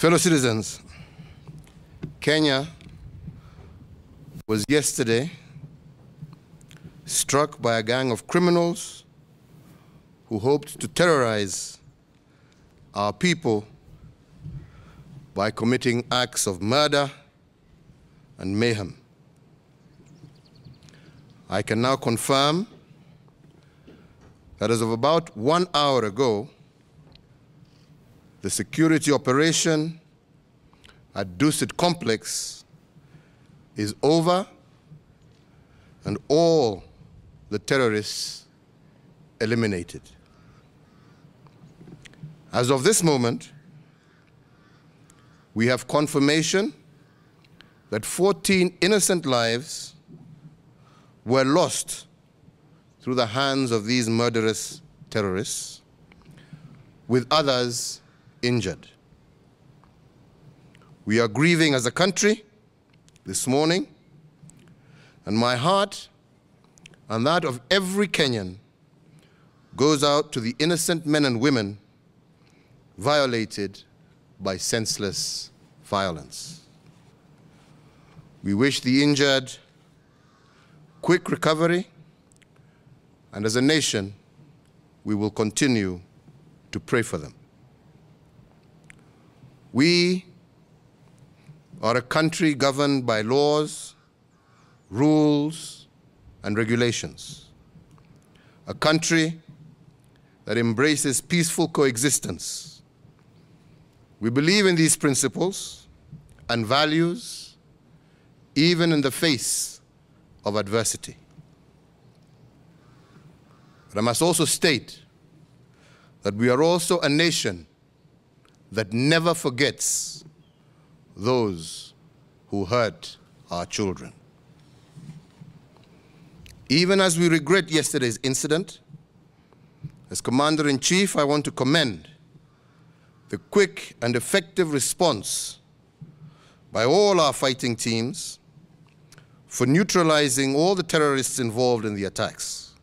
Fellow citizens, Kenya was yesterday struck by a gang of criminals who hoped to terrorize our people by committing acts of murder and mayhem. I can now confirm that as of about 1 hour ago, the security operation at Dusit Complex is over and all the terrorists eliminated. As of this moment, we have confirmation that 14 innocent lives were lost through the hands of these murderous terrorists, with others injured. We are grieving as a country this morning, and my heart and that of every Kenyan goes out to the innocent men and women violated by senseless violence. We wish the injured quick recovery, and as a nation, we will continue to pray for them. We are a country governed by laws, rules, and regulations. A country that embraces peaceful coexistence. We believe in these principles and values, even in the face of adversity. But I must also state that we are also a nation that never forgets those who hurt our children. Even as we regret yesterday's incident, as Commander-in-Chief, I want to commend the quick and effective response by all our fighting teams for neutralizing all the terrorists involved in the attacks.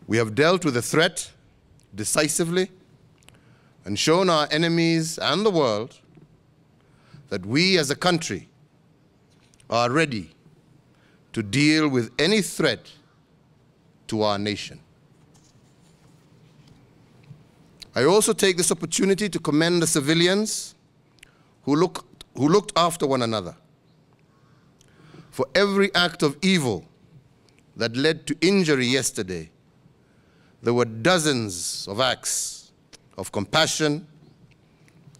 We have dealt with the threat decisively and shown our enemies and the world that we as a country are ready to deal with any threat to our nation. I also take this opportunity to commend the civilians who looked after one another. For every act of evil that led to injury yesterday, there were dozens of acts of compassion,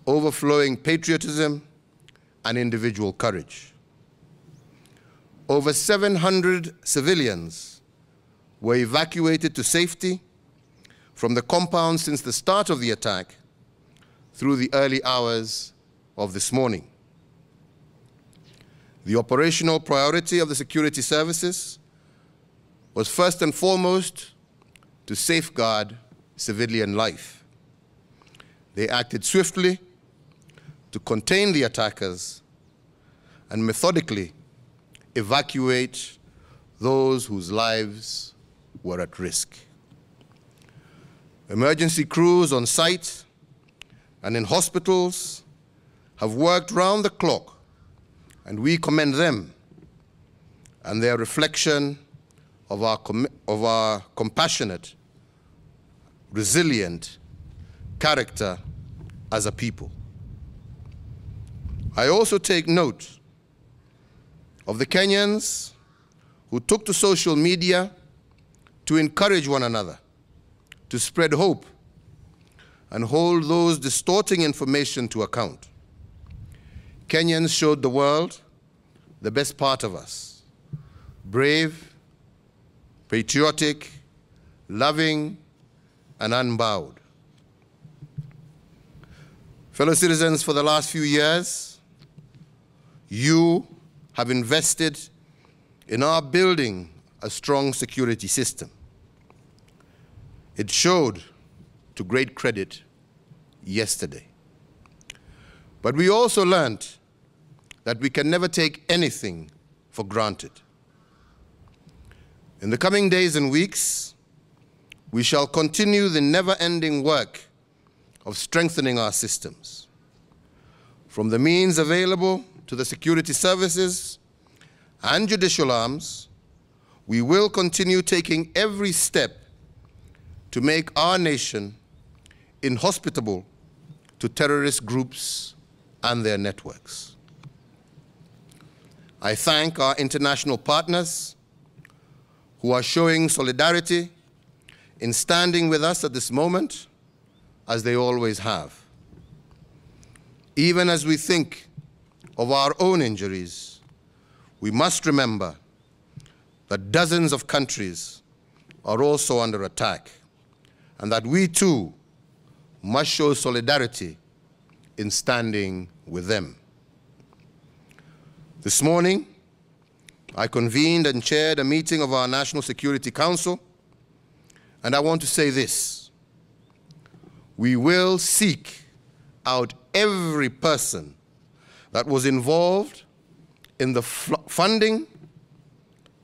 overflowing patriotism, and individual courage. Over 700 civilians were evacuated to safety from the compound since the start of the attack through the early hours of this morning. The operational priority of the security services was first and foremost to safeguard civilian life. They acted swiftly to contain the attackers and methodically evacuate those whose lives were at risk. Emergency crews on site and in hospitals have worked round the clock, and we commend them and their reflection of our compassionate, resilient character as a people. I also take note of the Kenyans who took to social media to encourage one another, to spread hope, and hold those distorting information to account. Kenyans showed the world the best part of us: brave, patriotic, loving, and unbowed. Fellow citizens, for the last few years, you have invested in our building a strong security system. It showed to great credit yesterday. But we also learned that we can never take anything for granted. In the coming days and weeks, we shall continue the never-ending work of strengthening our systems. From the means available to the security services and judicial arms, we will continue taking every step to make our nation inhospitable to terrorist groups and their networks. I thank our international partners who are showing solidarity in standing with us at this moment, as they always have. Even as we think of our own injuries, we must remember that dozens of countries are also under attack, and that we too must show solidarity in standing with them. This morning, I convened and chaired a meeting of our National Security Council, and I want to say this: we will seek out every person that was involved in the funding,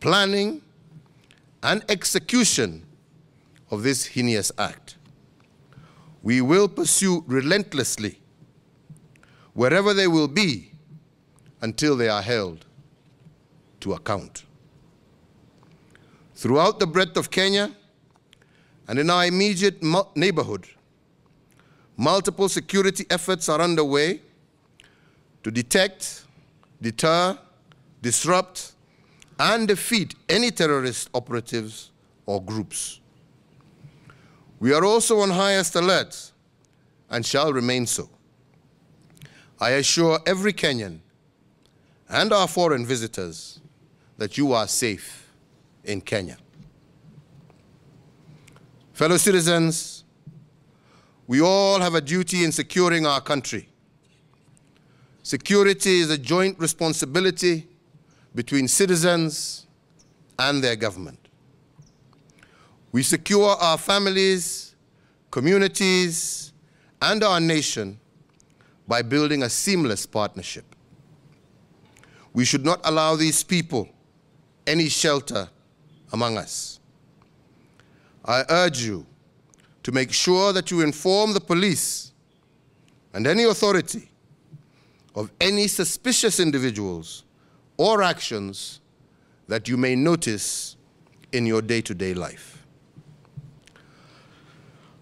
planning, and execution of this heinous act. We will pursue relentlessly wherever they will be until they are held to account. Throughout the breadth of Kenya and in our immediate neighborhood, multiple security efforts are underway to detect, deter, disrupt, and defeat any terrorist operatives or groups. We are also on highest alert and shall remain so. I assure every Kenyan and our foreign visitors that you are safe in Kenya. Fellow citizens, we all have a duty in securing our country. Security is a joint responsibility between citizens and their government. We secure our families, communities, and our nation by building a seamless partnership. We should not allow these people any shelter among us. I urge you to make sure that you inform the police and any authority of any suspicious individuals or actions that you may notice in your day-to-day life.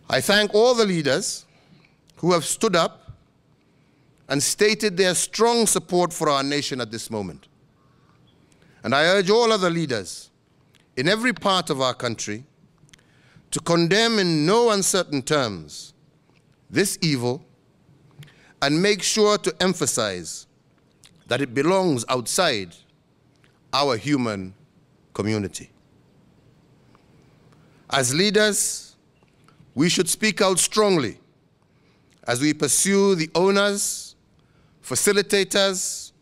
I thank all the leaders who have stood up and stated their strong support for our nation at this moment. And I urge all other leaders in every part of our country to condemn in no uncertain terms this evil and make sure to emphasize that it belongs outside our human community. As leaders, we should speak out strongly as we pursue the owners, facilitators,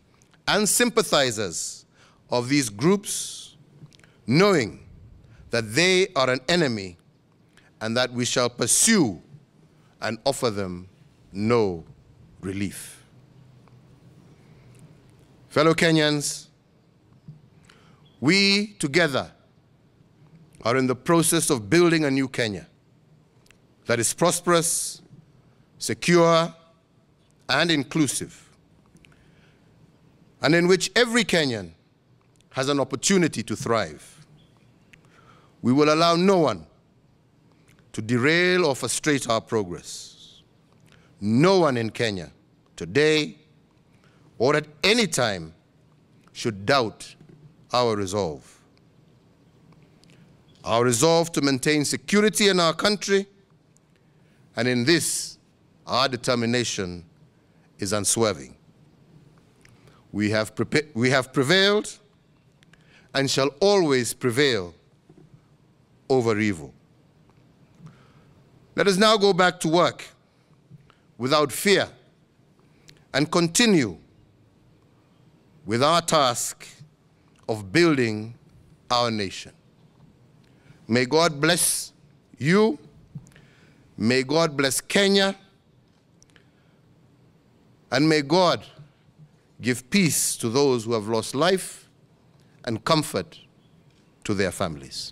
and sympathizers of these groups, knowing that they are an enemy and that we shall pursue and offer them no relief. Fellow Kenyans, we together are in the process of building a new Kenya that is prosperous, secure, and inclusive, and in which every Kenyan has an opportunity to thrive. We will allow no one to derail or frustrate our progress. No one in Kenya today or at any time should doubt our resolve. Our resolve to maintain security in our country, and in this, our determination is unswerving. We have prevailed and shall always prevail over evil. Let us now go back to work without fear and continue with our task of building our nation. May God bless you. May God bless Kenya. And may God give peace to those who have lost life and comfort to their families.